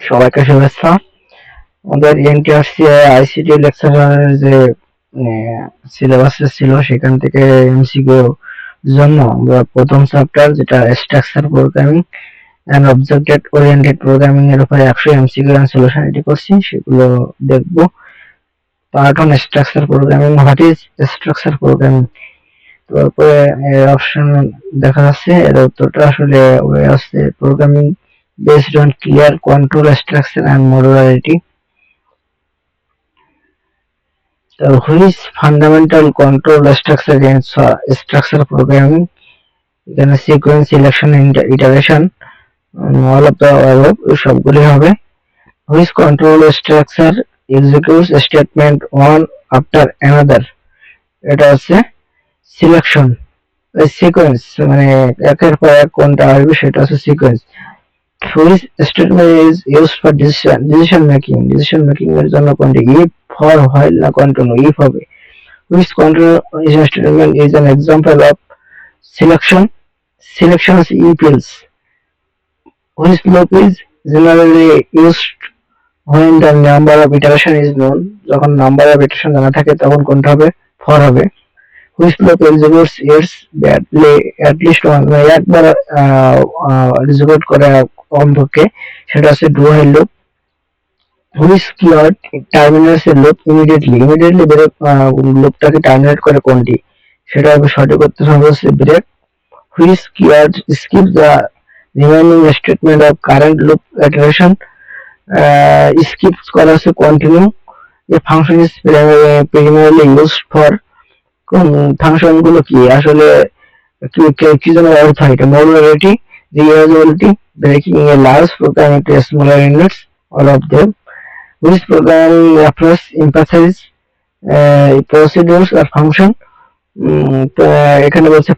সবাইকে শুভেচ্ছা। আমাদের এনটিআরসি আইসিটি লেকচারের যে সিলেবাস ছিল সেখান থেকে এমসিকিউ জন্য আমরা প্রথম চ্যাপ্টার যেটা structure programming and object oriented programming এর উপরে 100 এমসিকিউ এন্ড সলিউশন রেডি করছি, সেগুলো দেখবো। Part on structure programming, what is structure programming. তারপরে অপশন দেখা যাচ্ছে, এর উত্তরটা আসলে ওয়ে আসছে programming based on clear control structure and modularity. Which fundamental control structure in structure programming? Then sequence, selection, iteration, all of the above সবগুলি হবে। Which control structure executes statement one after another? এটা হচ্ছে selection. Sequence মানে একের পর এক কোনটা আসবে সেটা হচ্ছে sequence. Which statement is used for decision making এর জন্য কোনটি? if, for, while না continue? if হবে। Which control statement is an example of selection is if else. Which loop is generally used when the number of iteration is known? যখন number of iteration জানা থাকে তখন কোনটা হবে? for হবে। Which loop executes its badly at least one, একবার execute করে অন্তকে, সেটা হচ্ছে do while loop। Which keyword terminates a loop immediately লুপটাকে টার্মিনেট করে কোনটি? সেটা হবে সঠিক উত্তর হবে হচ্ছে break. Which keyword skips the remaining statement of current loop iteration? skips করা হচ্ছে continue। A function is primarily used for, function গুলো কি আসলে কি জন্য ব্যবহৃত হয়? এটা modularity, reusability, breaking a large program into smaller units, all of them। Which programming approach emphasize procedures or function? এখানে বলছে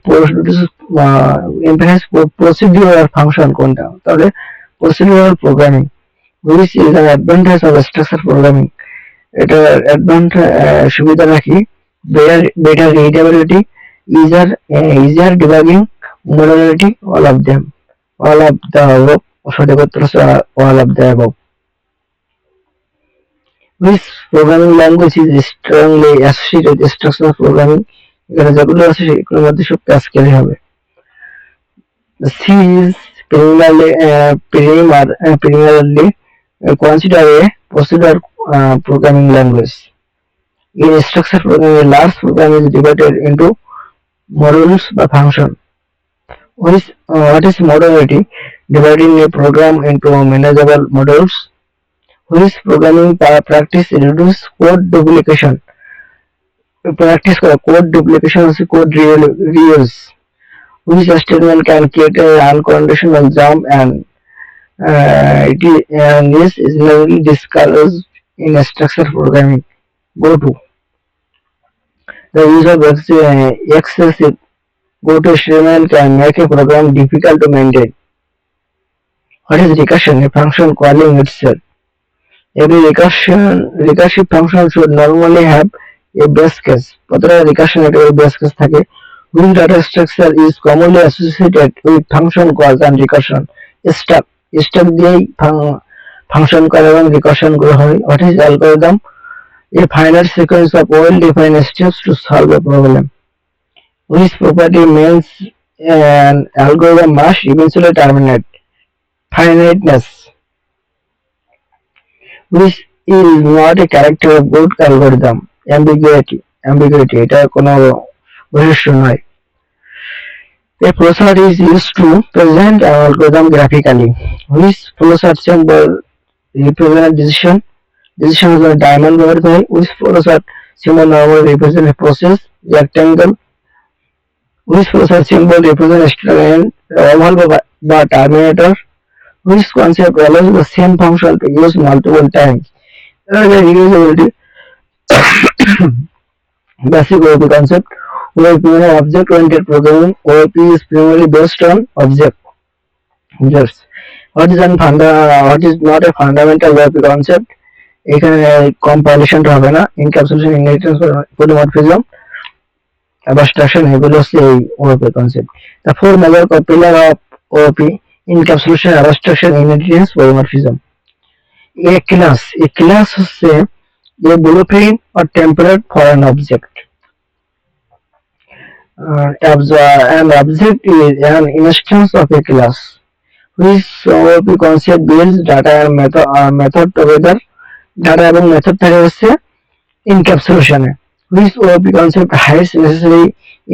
procedure আর function কোনটা? তাহলে procedural programming। Which is an advantage of structured programming? এটা সুবিধা নাকি? better readability, easier debugging, modularity, all of them, all of the above সঠিক উত্তর হচ্ছে all of the above। Which programming language is strongly associated with structural programming? এখানে যেগুলো আছে সেগুলোর মধ্যে সব প্যাসকেলই হবে। C is primarily considered a procedural programming language. In structured programming, a large program is divided into modules by function. What is modularity? Dividing a program into manageable modules. Which programming practice reduce code duplication? Practice code duplication is code reuse. Which statement can create an unconditional jump and it is generally discouraged in structured programming? Go to. The use of excessive go-to statement can make a program difficult to maintain. What is recursion? A function calling itself. Every recursive function should normally have a base case. প্রত্যেকটা recursion একটা base case থাকে। Which data structure is commonly associated with function calls and recursion? Stack দিয়েই function call এবং recursion গুলো হয়। What is algorithm? A finite sequence of well-defined steps to solve a problem. Which property means an algorithm must eventually terminate? Finiteness. Which is not a character of good algorithm? Ambiguity. এটা কোনো বৈশিষ্ট্য নয়। A flowchart is used to present an algorithm graphically. Which flowchart symbol represent decision? Decision is a diamond ব্যবহৃত হয়। Which flowchart symbol normally represent a process? Rectangle. Which flowchart symbol represent a student oval বা terminator? Which concept allows the same function to use multiple times? Reusability. Basic OOP concept. OOP is object-oriented programming. OOP is primarily based on objects. What is not a fundamental OOP concept? এখানে কম্পাইলেশনটা হবে না। Encapsulation, inheritance, polymorphism, abstraction এগুলো হচ্ছে এই OOP concept. The four major pillar of OOP: encapsulation, abstraction, inheritance, polymorphism. Class হচ্ছে a blueprint or template for an object. An object is an instance of a class, which OOP concept builds data and method together. Data এবং method থাকে হচ্ছে encapsulation, which OOP concept hides necessary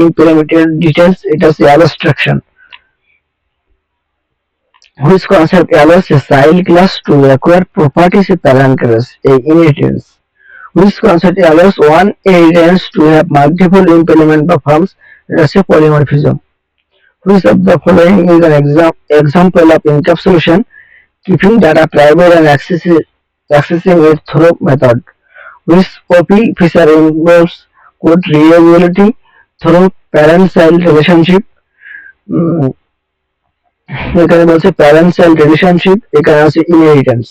implemented details. It is abstraction, which concept allows a child class to acquire properties a parent class, a inheritance, which concept allows one inheritance to have multiple implement forms. It is a polymorphism. Which of the following is an example of encapsulation? Keeping data private and accessing it through method. Which OP feature involves code reusability through parent-child relationship? এখানে বলছে parent-child relationship, এখানে আছে inheritance.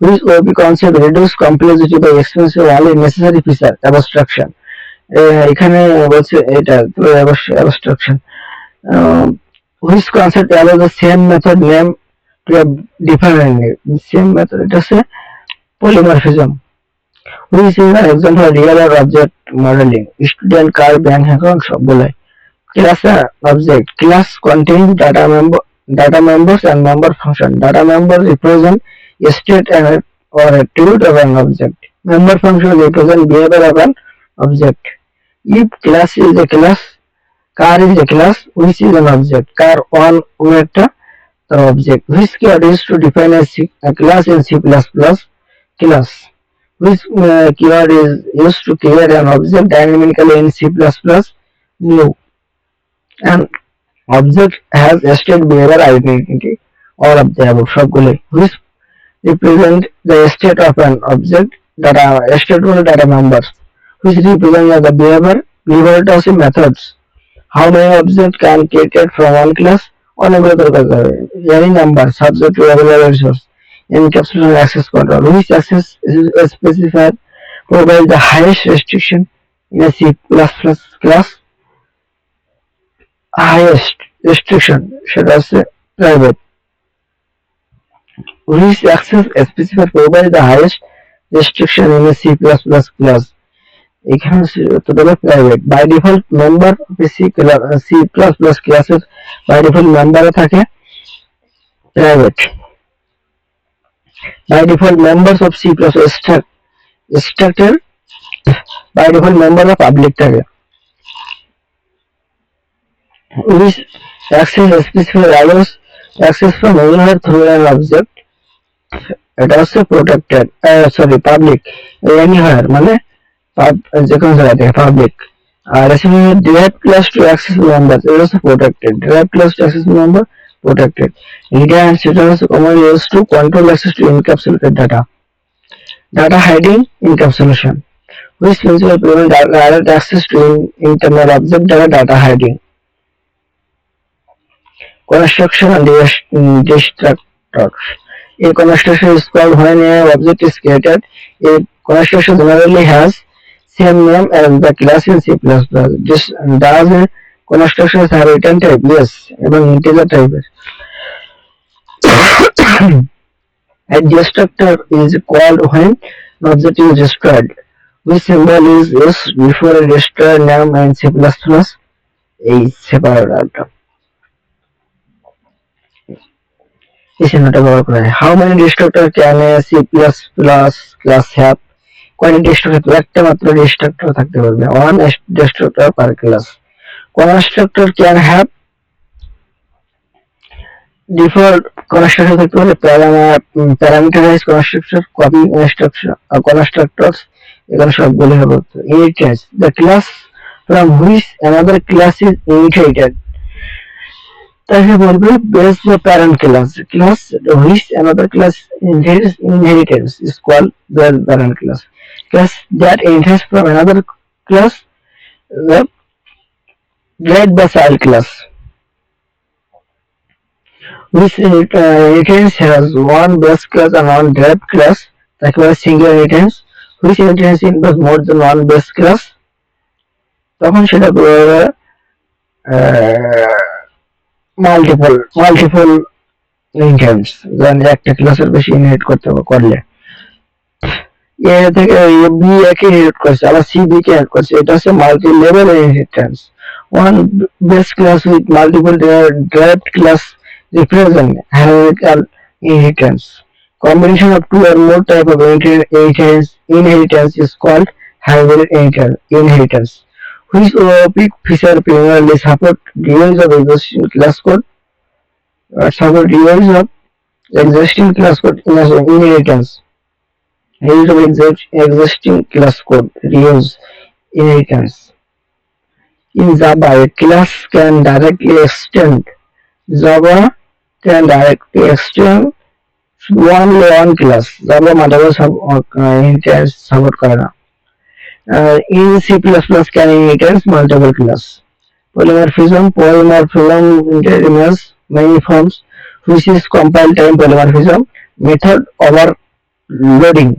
Which OP concept reduce complexity by expressing only necessary feature, abstraction. এখানে বলছে এটা abstraction. Which concept allows the same method name to have different name? Same method, এটা হচ্ছে polymorphism. Which is an example of real or object modeling? Student, car, bank account সবগুলো। Class object. Class contains data members and member function. Data members represent a state or attribute of an object. Member function represent behavior of an object. If class is a class, car is a class, which is an object. Car on একটা তার object. Which keyword is to define a class in C++? Class. Which keyword is used to create an object dynamically in C++? New. An object has a state, behavior, identity. All of the above সবগুলোই। Which represent the state of an object, state হলো data members. Which represent the behavior টা হচ্ছে methods. How many objects can created from one class? অনেকগুলো দরকার হবে। Any number subject to available resource. Encapsulation access control. Which access is specified provide the highest restriction in a C++ class? Highest restriction সেটা হচ্ছে private. Which access specified provide the highest restriction in a C++ class? এখানে total private. By default member C++ classes by default member থাকে private. By default members of C++ structure by default member of public থাকে. Which access specified allows access from anywhere through an object? এটা হচ্ছে protected, public. Anywhere মানে যে কোনো জায়গা থেকে public. R derived class to access members, এটা হচ্ছে protected. Derived class to access member, protected. Return সেটা হচ্ছে commonly used to control access to encapsulated data. Data hiding, encapsulation. Which principle prevent direct access to internal object data hiding? Construction and destructors. A construction is called when an object is created. A construction generally has same name as the class in C++. Does a construction have return type? Yes, এবং integer type. A destructor is called when an object is destroyed. Which symbol is used before a destroyer name in C++? A separator. How many destructor can a C++ class have? কয়টা destructor? একটা মাত্র destructor থাকতে পারবে, one destructor per class. Constructor can have default constructor থাকতে পারে, parameterized constructor, copy constructors, এখানে সবগুলো হবে। Inheritance, the class from which another class is inherited. তাহলে বলবে based the parent class which another class inheritance is called the parent class. Class that inherits from another class get the child class. Which inheritance has one base class and one derived class, তাকে বলে single inheritance. Which inheritance involves more than one base class? তখন সেটা multiple inheritance, যেমন একটা ক্লাসের বেশি inherit করলে। এ থেকে বি একে ইনহেরিট করছে, আবার সি বি কে ইনহেরিট করছে। এটা হচ্ছে multi level inheritance. One base class with multiple derived class represent hierarchical inheritance. Combination of two or more type of inheritance is called hybrid inheritance, which OOP feature primarily support reuse of existing class code, support reuse of existing class code in inheritance. Use of existing class code reuse inheritance. In Java, a class can directly extend. Java can directly extend only one class. Java multiple inheritance support করে না। In C++ can inheritance multiple class. Polymorphism inheritance many forms, which is compile time polymorphism, method overloading,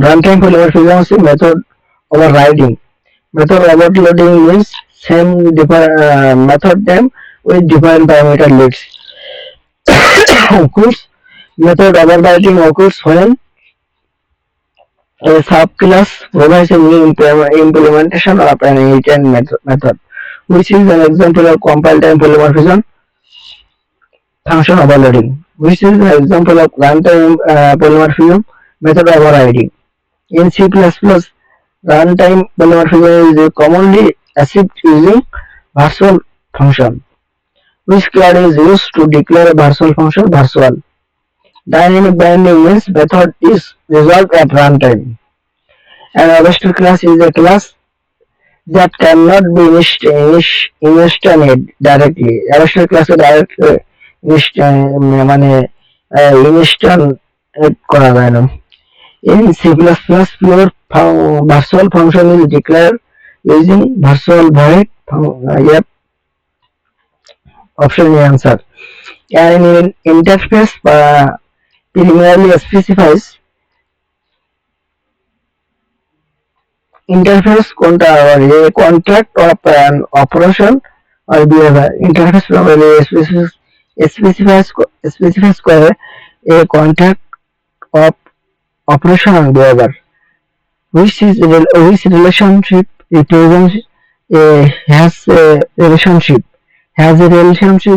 runtime polymorphism is method overriding. Method overloading means same method name with different parameter lists. Which method overriding occurs when a subclass provides a new implementation of an inherent method, which is an example of compile time polymorphism. Function overloading, which is an example of runtime polymorphism, method overriding. In C++, runtime polymorphism is commonly achieved using virtual function, which class is used to declare a virtual function virtual. Dynamic binding means method is resolved at runtime. An abstract class is a class that cannot be instantiated directly. Abstract class direct মানে instant করা যায় না। In C++, pure virtual function is declared using virtual void. Yep, option A answer. And in interface primarily specifies interface কোনটা a contract of an operation or behavior. Interface primarily specifies a contract of operation or behavior, which relationship represents has a relationship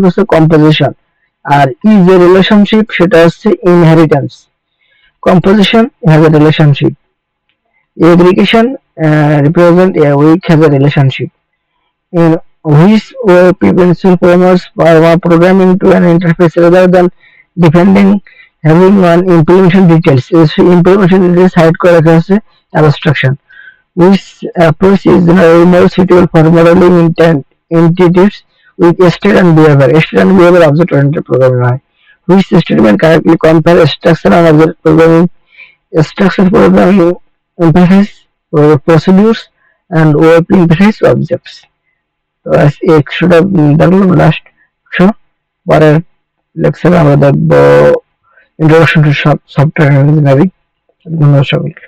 হচ্ছে composition, R is a relationship সেটা হচ্ছে inheritance. Composition has a relationship. Aggregation represent a weak has a relationship. In which principal programmers are programming to an interface rather than depending having on implementation details. Implementation details hide করে আছে abstraction. Which approach is generally more suitable for modeling entities with state and behavior. State and behavior object oriented programming হয়. Which statement correctly compare structure and object programming, structure programming interface procedures and OOP interface objects. তো একশোটা দেখলাম last একশো। পরের লেকচারে আমরা দেখবো introduction to software engineering. ধন্যবাদ সকলকে।